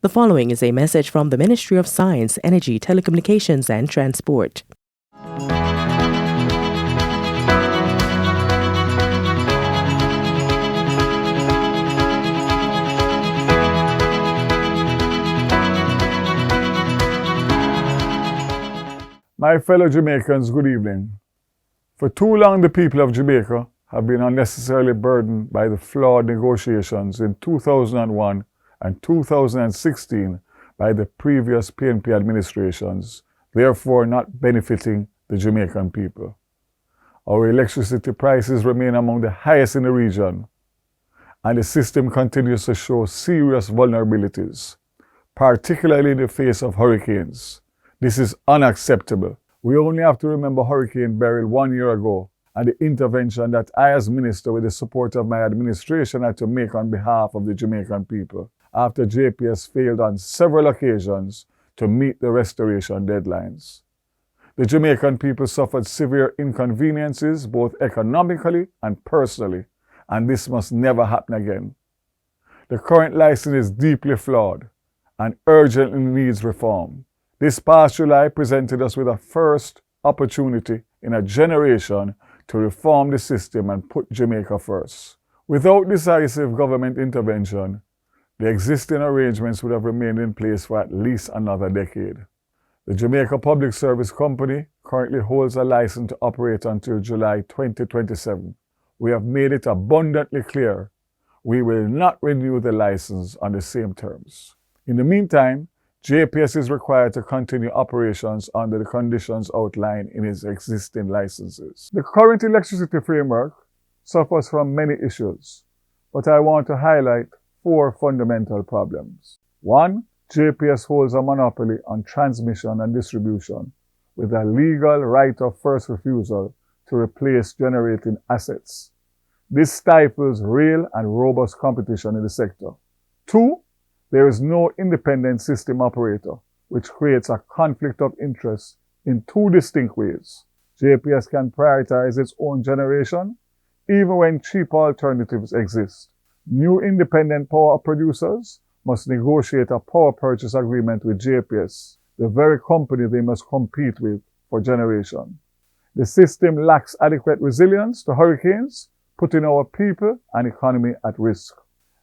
The following is a message from the Ministry of Science, Energy, Telecommunications and Transport. My fellow Jamaicans, good evening. For too long, the people of Jamaica have been unnecessarily burdened by the flawed negotiations in 2001 and 2016 by the previous PNP administrations, therefore not benefiting the Jamaican people. Our electricity prices remain among the highest in the region, and the system continues to show serious vulnerabilities, particularly in the face of hurricanes. This is unacceptable. We only have to remember Hurricane Beryl 1 year ago and the intervention that I as minister with the support of my administration had to make on behalf of the Jamaican people after JPS failed on several occasions to meet the restoration deadlines. The Jamaican people suffered severe inconveniences both economically and personally, and this must never happen again. The current license is deeply flawed and urgently needs reform. This past July presented us with a first opportunity in a generation to reform the system and put Jamaica first. Without decisive government intervention, the existing arrangements would have remained in place for at least another decade. The Jamaica Public Service Company currently holds a license to operate until July 2027. We have made it abundantly clear we will not renew the license on the same terms. In the meantime, JPS is required to continue operations under the conditions outlined in its existing licenses. The current electricity framework suffers from many issues, but I want to highlight 4 fundamental problems. 1. JPS holds a monopoly on transmission and distribution with a legal right of first refusal to replace generating assets. This stifles real and robust competition in the sector. 2. There is no independent system operator, which creates a conflict of interest in 2 distinct ways. JPS can prioritize its own generation, even when cheap alternatives exist. New independent power producers must negotiate a power purchase agreement with JPS, the very company they must compete with for generation. The system lacks adequate resilience to hurricanes, putting our people and economy at risk.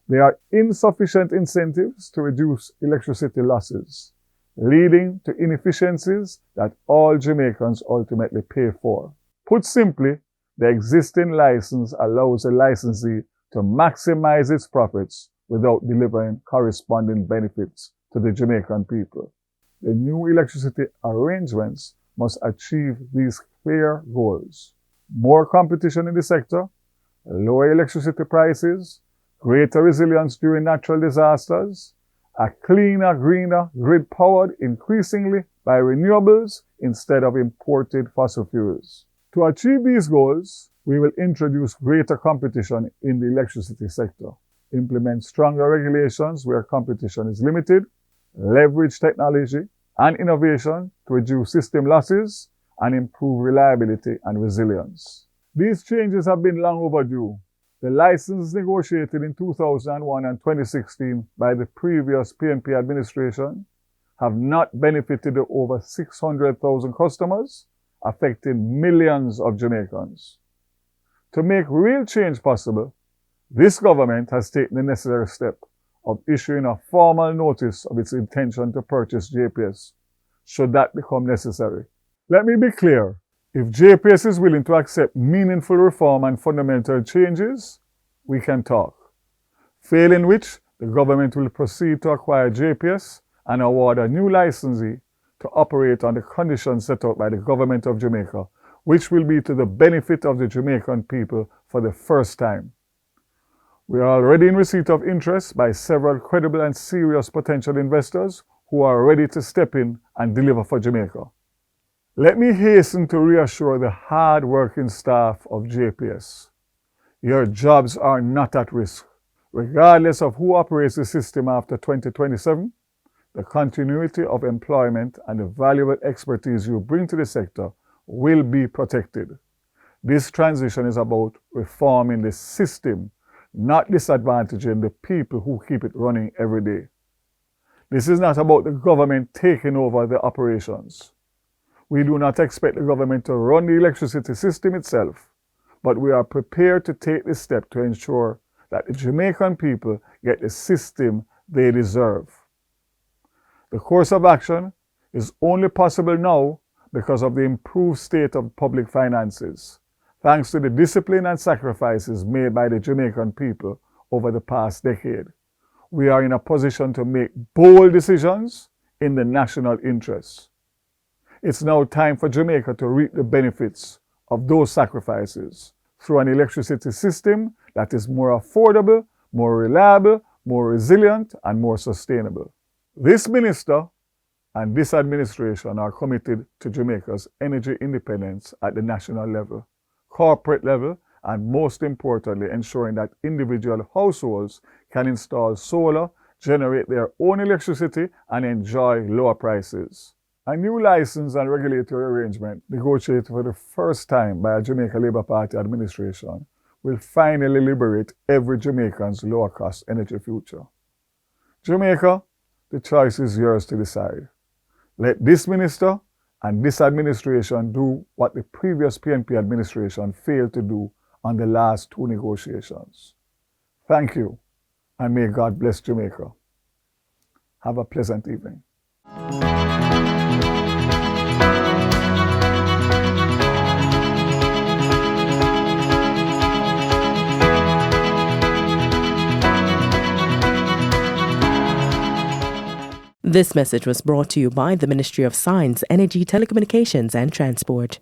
There are insufficient incentives to reduce electricity losses, leading to inefficiencies that all Jamaicans ultimately pay for. Put simply, the existing license allows the licensee to maximize its profits without delivering corresponding benefits to the Jamaican people. The new electricity arrangements must achieve these clear goals: more competition in the sector, lower electricity prices, greater resilience during natural disasters, a cleaner, greener grid powered increasingly by renewables instead of imported fossil fuels. To achieve these goals, we will introduce greater competition in the electricity sector, implement stronger regulations where competition is limited, leverage technology and innovation to reduce system losses and improve reliability and resilience. These changes have been long overdue. The licenses negotiated in 2001 and 2016 by the previous PNP administration have not benefited the over 600,000 customers, affecting millions of Jamaicans. To make real change possible, this government has taken the necessary step of issuing a formal notice of its intention to purchase JPS, should that become necessary. Let me be clear. If JPS is willing to accept meaningful reform and fundamental changes, we can talk. Failing which, the government will proceed to acquire JPS and award a new licensee to operate on the conditions set out by the government of Jamaica, which will be to the benefit of the Jamaican people for the first time. We are already in receipt of interest by several credible and serious potential investors who are ready to step in and deliver for Jamaica. Let me hasten to reassure the hard-working staff of JPS. Your jobs are not at risk. Regardless of who operates the system after 2027, the continuity of employment and the valuable expertise you bring to the sector will be protected. This transition is about reforming the system, not disadvantaging the people who keep it running every day. This is not about the government taking over the operations. We do not expect the government to run the electricity system itself, but we are prepared to take this step to ensure that the Jamaican people get the system they deserve. The course of action is only possible now because of the improved state of public finances, thanks to the discipline and sacrifices made by the Jamaican people over the past decade. We are in a position to make bold decisions in the national interest. It's now time for Jamaica to reap the benefits of those sacrifices through an electricity system that is more affordable, more reliable, more resilient, and more sustainable. This minister and this administration are committed to Jamaica's energy independence at the national level, corporate level, and most importantly, ensuring that individual households can install solar, generate their own electricity, and enjoy lower prices. A new license and regulatory arrangement negotiated for the first time by a Jamaica Labour Party administration will finally liberate every Jamaican's lower-cost energy future. Jamaica, the choice is yours to decide. Let this minister and this administration do what the previous PNP administration failed to do on the last two negotiations. Thank you, and may God bless Jamaica. Have a pleasant evening. This message was brought to you by the Ministry of Science, Energy, Telecommunications and Transport.